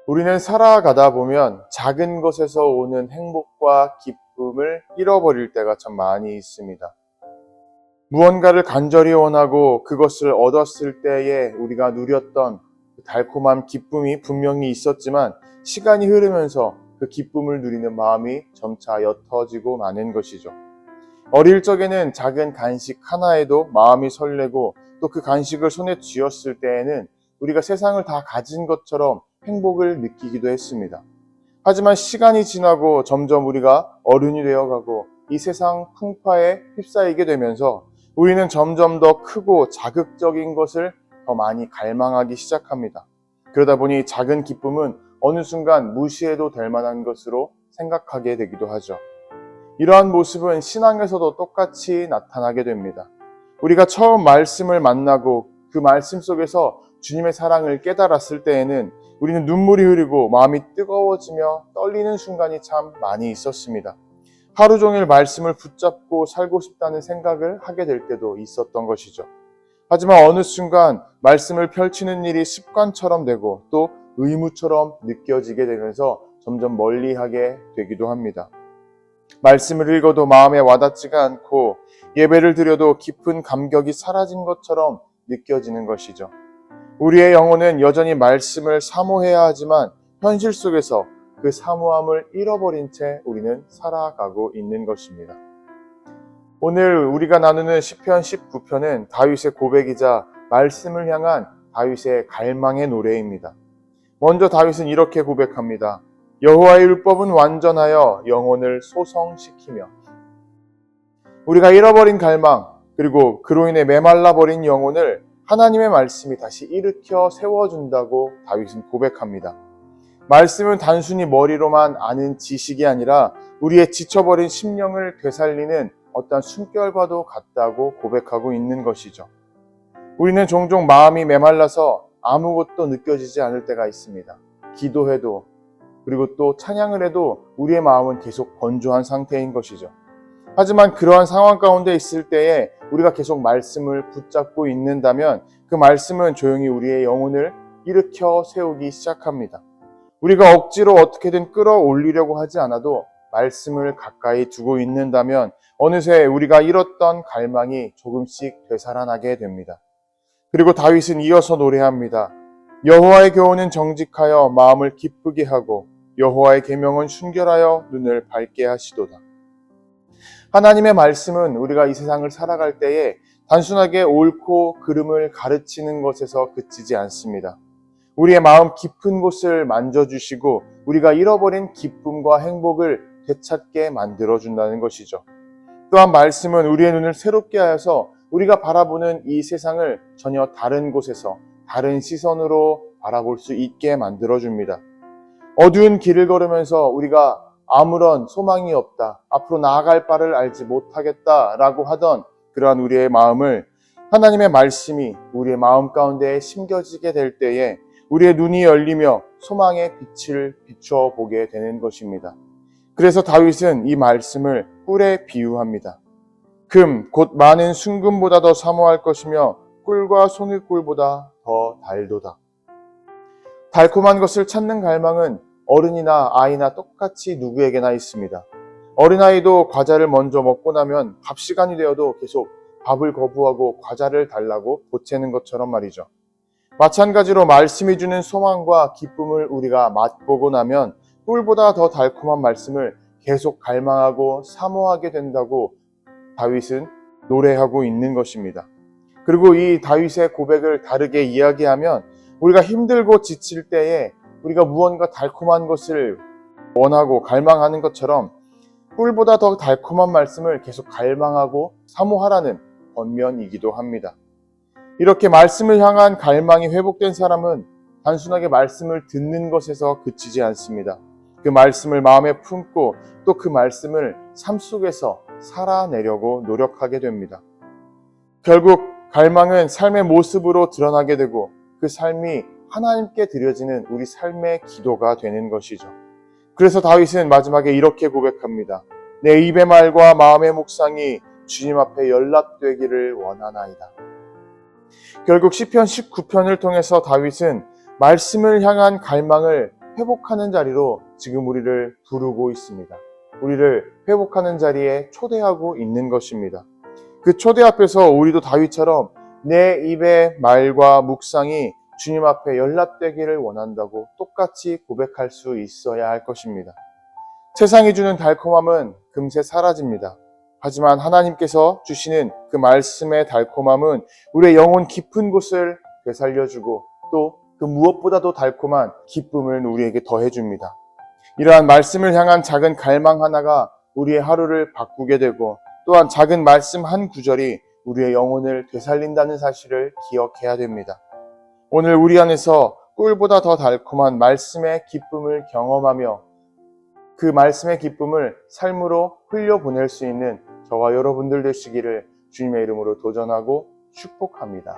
우리는 살아가다 보면 작은 것에서 오는 행복과 기쁨을 잃어버릴 때가 참 많이 있습니다. 무언가를 간절히 원하고 그것을 얻었을 때에 우리가 누렸던 그 달콤한 기쁨이 분명히 있었지만 시간이 흐르면서 그 기쁨을 누리는 마음이 점차 옅어지고 마는 것이죠. 어릴 적에는 작은 간식 하나에도 마음이 설레고 또 그 간식을 손에 쥐었을 때에는 우리가 세상을 다 가진 것처럼 행복을 느끼기도 했습니다. 하지만 시간이 지나고 점점 우리가 어른이 되어가고 이 세상 풍파에 휩싸이게 되면서 우리는 점점 더 크고 자극적인 것을 더 많이 갈망하기 시작합니다. 그러다 보니 작은 기쁨은 어느 순간 무시해도 될 만한 것으로 생각하게 되기도 하죠. 이러한 모습은 신앙에서도 똑같이 나타나게 됩니다. 우리가 처음 말씀을 만나고 그 말씀 속에서 주님의 사랑을 깨달았을 때에는 우리는 눈물이 흐르고 마음이 뜨거워지며 떨리는 순간이 참 많이 있었습니다. 하루 종일 말씀을 붙잡고 살고 싶다는 생각을 하게 될 때도 있었던 것이죠. 하지만 어느 순간 말씀을 펼치는 일이 습관처럼 되고 또 의무처럼 느껴지게 되면서 점점 멀리하게 되기도 합니다. 말씀을 읽어도 마음에 와닿지가 않고 예배를 드려도 깊은 감격이 사라진 것처럼 느껴지는 것이죠. 우리의 영혼은 여전히 말씀을 사모해야 하지만 현실 속에서 그 사모함을 잃어버린 채 우리는 살아가고 있는 것입니다. 오늘 우리가 나누는 시편 19편은 다윗의 고백이자 말씀을 향한 다윗의 갈망의 노래입니다. 먼저 다윗은 이렇게 고백합니다. 여호와의 율법은 완전하여 영혼을 소성시키며. 우리가 잃어버린 갈망 그리고 그로 인해 메말라버린 영혼을 하나님의 말씀이 다시 일으켜 세워준다고 다윗은 고백합니다. 말씀은 단순히 머리로만 아는 지식이 아니라 우리의 지쳐버린 심령을 되살리는 어떤 숨결과도 같다고 고백하고 있는 것이죠. 우리는 종종 마음이 메말라서 아무것도 느껴지지 않을 때가 있습니다. 기도해도 그리고 또 찬양을 해도 우리의 마음은 계속 건조한 상태인 것이죠. 하지만 그러한 상황 가운데 있을 때에 우리가 계속 말씀을 붙잡고 있는다면 그 말씀은 조용히 우리의 영혼을 일으켜 세우기 시작합니다. 우리가 억지로 어떻게든 끌어올리려고 하지 않아도 말씀을 가까이 두고 있는다면 어느새 우리가 잃었던 갈망이 조금씩 되살아나게 됩니다. 그리고 다윗은 이어서 노래합니다. 여호와의 교훈은 정직하여 마음을 기쁘게 하고 여호와의 계명은 순결하여 눈을 밝게 하시도다. 하나님의 말씀은 우리가 이 세상을 살아갈 때에 단순하게 옳고 그름을 가르치는 것에서 그치지 않습니다. 우리의 마음 깊은 곳을 만져주시고 우리가 잃어버린 기쁨과 행복을 되찾게 만들어준다는 것이죠. 또한 말씀은 우리의 눈을 새롭게 하여서 우리가 바라보는 이 세상을 전혀 다른 곳에서 다른 시선으로 바라볼 수 있게 만들어줍니다. 어두운 길을 걸으면서 우리가 아무런 소망이 없다, 앞으로 나아갈 바를 알지 못하겠다라고 하던 그러한 우리의 마음을 하나님의 말씀이 우리의 마음 가운데 심겨지게 될 때에 우리의 눈이 열리며 소망의 빛을 비추어 보게 되는 것입니다. 그래서 다윗은 이 말씀을 꿀에 비유합니다. 금, 곧 많은 순금보다 더 사모할 것이며 꿀과 송이꿀보다 더 달도다. 달콤한 것을 찾는 갈망은 어른이나 아이나 똑같이 누구에게나 있습니다. 어린아이도 과자를 먼저 먹고 나면 밥 시간이 되어도 계속 밥을 거부하고 과자를 달라고 보채는 것처럼 말이죠. 마찬가지로 말씀이 주는 소망과 기쁨을 우리가 맛보고 나면 꿀보다 더 달콤한 말씀을 계속 갈망하고 사모하게 된다고 다윗은 노래하고 있는 것입니다. 그리고 이 다윗의 고백을 다르게 이야기하면 우리가 힘들고 지칠 때에 우리가 무언가 달콤한 것을 원하고 갈망하는 것처럼 꿀보다 더 달콤한 말씀을 계속 갈망하고 사모하라는 권면이기도 합니다. 이렇게 말씀을 향한 갈망이 회복된 사람은 단순하게 말씀을 듣는 것에서 그치지 않습니다. 그 말씀을 마음에 품고 또 그 말씀을 삶 속에서 살아내려고 노력하게 됩니다. 결국 갈망은 삶의 모습으로 드러나게 되고 그 삶이 하나님께 드려지는 우리 삶의 기도가 되는 것이죠. 그래서 다윗은 마지막에 이렇게 고백합니다. 내 입의 말과 마음의 묵상이 주님 앞에 연락되기를 원하나이다. 결국 시편 19편을 통해서 다윗은 말씀을 향한 갈망을 회복하는 자리로 지금 우리를 부르고 있습니다. 우리를 회복하는 자리에 초대하고 있는 것입니다. 그 초대 앞에서 우리도 다윗처럼 내 입의 말과 묵상이 주님 앞에 연락되기를 원한다고 똑같이 고백할 수 있어야 할 것입니다. 세상이 주는 달콤함은 금세 사라집니다. 하지만 하나님께서 주시는 그 말씀의 달콤함은 우리의 영혼 깊은 곳을 되살려주고 또 그 무엇보다도 달콤한 기쁨을 우리에게 더해줍니다. 이러한 말씀을 향한 작은 갈망 하나가 우리의 하루를 바꾸게 되고 또한 작은 말씀 한 구절이 우리의 영혼을 되살린다는 사실을 기억해야 됩니다. 오늘 우리 안에서 꿀보다 더 달콤한 말씀의 기쁨을 경험하며 그 말씀의 기쁨을 삶으로 흘려보낼 수 있는 저와 여러분들 되시기를 주님의 이름으로 도전하고 축복합니다.